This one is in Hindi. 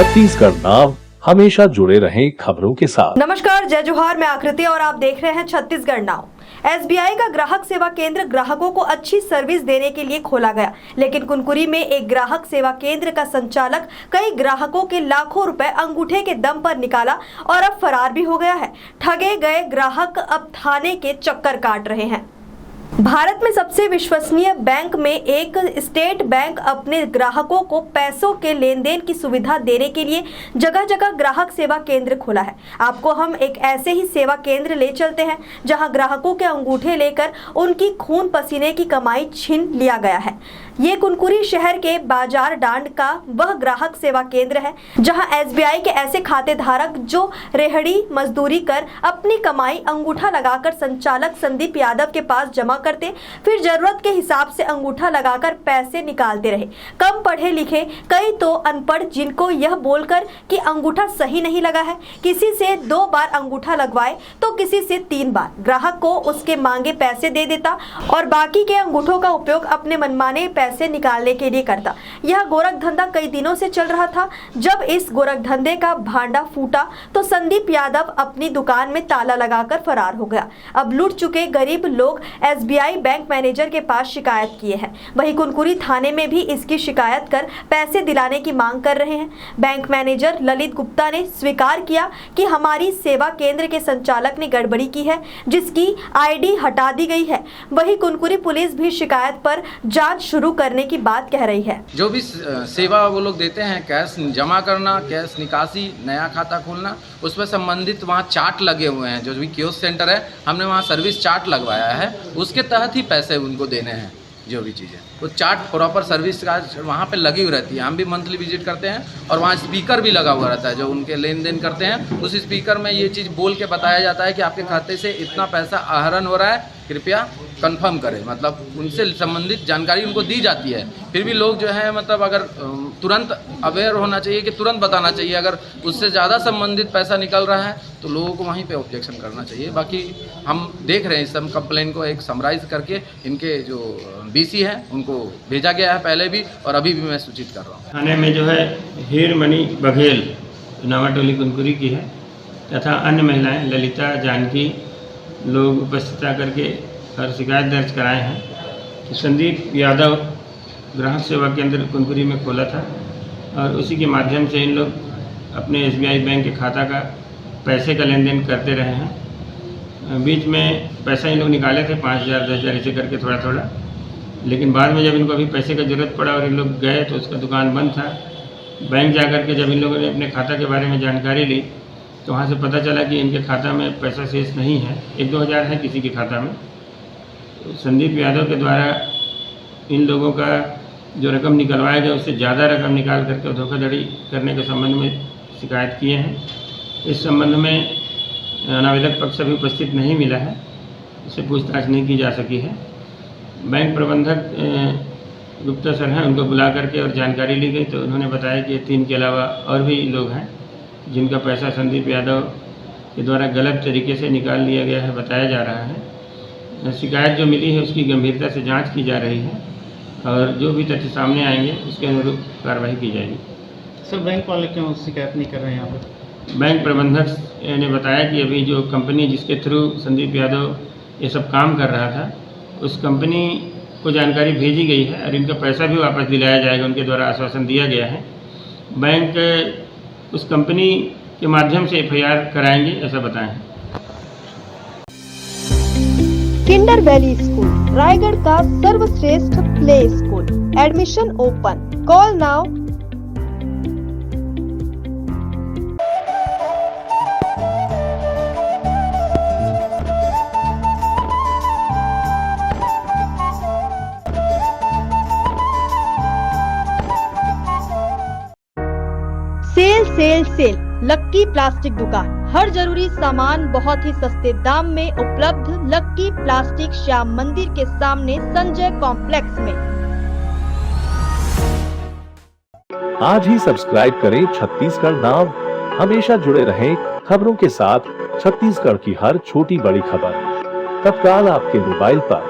छत्तीसगढ़ नाव हमेशा जुड़े रहें खबरों के साथ। नमस्कार, जय जोहार, मैं आकृति और आप देख रहे हैं छत्तीसगढ़ नाव। एसबीआई का ग्राहक सेवा केंद्र ग्राहकों को अच्छी सर्विस देने के लिए खोला गया, लेकिन कुनकुरी में एक ग्राहक सेवा केंद्र का संचालक कई ग्राहकों के लाखों रुपए अंगूठे के दम पर निकाला और अब फरार भी हो गया है। ठगे गए ग्राहक अब थाने के चक्कर काट रहे हैं। भारत में सबसे विश्वसनीय बैंक में एक स्टेट बैंक अपने ग्राहकों को पैसों के लेन देन की सुविधा देने के लिए जगह जगह ग्राहक सेवा केंद्र खोला है। आपको हम एक ऐसे ही सेवा केंद्र ले चलते हैं जहां ग्राहकों के अंगूठे लेकर उनकी खून पसीने की कमाई छीन लिया गया है। ये कुनकुरी शहर के बाजार डांड का वह ग्राहक सेवा केंद्र है जहां एसबीआई के ऐसे खाते धारक जो रेहड़ी मजदूरी कर अपनी कमाई अंगूठा लगाकर संचालक संदीप यादव के पास जमा करते, फिर जरूरत के हिसाब से अंगूठा लगाकर पैसे निकालते रहे। कम पढ़े लिखे, कई तो अनपढ़, जिनको यह बोलकर कि अंगूठा सही नहीं लगा है, किसी से 2 बार अंगूठा लगवाए तो किसी से 3 बार, ग्राहक को उसके मांगे पैसे दे देता और बाकी के अंगूठों का उपयोग अपने मनमाने पैसे निकालने के लिए करता। यह गोरख धंधा कई दिनों से चल रहा था। जब इस गोरख धंधे का भांडा फूटा तो संदीप यादव अपनी दुकान में ताला लगाकर फरार हो गया। अब लूट चुके गरीब लोग एसबीआई बैंक मैनेजर के पास शिकायत किए हैं। वहीं कुनकुरी थाने में भी इसकी शिकायत कर पैसे दिलाने की मांग कर रहे हैं। बैंक मैनेजर ललित गुप्ता ने स्वीकार किया कि हमारी सेवा केंद्र के संचालक ने गड़बड़ी की है, जिसकी आईडी हटा दी गई है। वहीं कुनकुरी पुलिस भी शिकायत पर जांच शुरू करने की बात कह रही है। जो भी सेवा वो लोग देते हैं, कैश जमा करना, कैश निकासी, नया खाता खोलना, उस पर संबंधित वहाँ चार्ट लगे हुए हैं। जो भी कियोस्क सेंटर है, हमने वहाँ सर्विस चार्ट लगवाया है, उसके तहत ही पैसे उनको देने हैं। जो भी चीज़ें वो चार्ट प्रॉपर सर्विस का वहाँ पे लगी हुई रहती है। हम भी मंथली विजिट करते हैं और वहाँ स्पीकर भी लगा हुआ रहता है। जो उनके लेन देन करते हैं, उस स्पीकर में ये चीज़ बोल के बताया जाता है कि आपके खाते से इतना पैसा आहरण हो रहा है, कृपया कंफर्म करें। मतलब उनसे संबंधित जानकारी उनको दी जाती है। फिर भी लोग जो है, मतलब अगर तुरंत अवेयर होना चाहिए कि तुरंत बताना चाहिए। अगर उससे ज़्यादा संबंधित पैसा निकल रहा है तो लोगों को वहीं पे ऑब्जेक्शन करना चाहिए। बाकी हम देख रहे हैं इस सब कंप्लेन को एक समराइज करके इनके जो बीसी हैं उनको भेजा गया है पहले भी, और अभी भी मैं सूचित कर रहा हूँ। थाने में जो है हीरमणि बघेल नावाटोली कुनकुरी की है तथा अन्य महिलाएं ललिता, जानकी लोग उपस्थित आकर के और शिकायत दर्ज कराए हैं कि संदीप यादव ग्राहक सेवा केंद्र कुनकुरी में खोला था और उसी के माध्यम से इन लोग अपने एसबीआई बैंक के खाता का पैसे का लेन देन करते रहे हैं। बीच में पैसा इन लोग निकाले थे 5,000 10,000 ऐसे करके थोड़ा थोड़ा, लेकिन बाद में जब इनको अभी पैसे का ज़रूरत पड़ा और इन लोग गए तो उसका दुकान बंद था। बैंक जा कर के जब इन लोगों ने अपने खाता के बारे में जानकारी ली तो वहाँ से पता चला कि इनके खाता में पैसा शेष नहीं है, 1-2 हज़ार है किसी के खाता में। तो संदीप यादव के द्वारा इन लोगों का जो रकम निकलवाया गया उससे ज़्यादा रकम निकाल करके धोखाधड़ी करने के संबंध में शिकायत किए हैं। इस संबंध में अनावेदक पक्ष अभी उपस्थित नहीं मिला है, इससे पूछताछ नहीं की जा सकी है। बैंक प्रबंधक गुप्ता सर हैं, उनको बुला करके और जानकारी ली गई तो उन्होंने बताया कि 3 के अलावा और भी लोग हैं जिनका पैसा संदीप यादव के द्वारा गलत तरीके से निकाल लिया गया है, बताया जा रहा है। शिकायत जो मिली है उसकी गंभीरता से जांच की जा रही है और जो भी तथ्य सामने आएंगे उसके अनुरूप कार्रवाई की जाएगी। सर, बैंक वाले क्यों शिकायत नहीं कर रहे हैं यहाँ पर? बैंक प्रबंधक ने बताया कि अभी जो कंपनी जिसके थ्रू संदीप यादव ये सब काम कर रहा था, उस कंपनी को जानकारी भेजी गई है और इनका पैसा भी वापस दिलाया जाएगा, उनके द्वारा आश्वासन दिया गया है। बैंक उस कंपनी के माध्यम से एफआईआर कराएंगे, ऐसा बताएं हैं। किंडर वैली स्कूल, रायगढ़ का सर्वश्रेष्ठ play school. Admission open. Call now. Sale sale sale lucky plastic दुकान। हर जरूरी सामान बहुत ही सस्ते दाम में उपलब्ध। लक्की प्लास्टिक, श्याम मंदिर के सामने, संजय कॉम्प्लेक्स में। आज ही सब्सक्राइब करें छत्तीसगढ़ नाव। हमेशा जुड़े रहें खबरों के साथ। छत्तीसगढ़ की हर छोटी बड़ी खबर तत्काल आपके मोबाइल पर।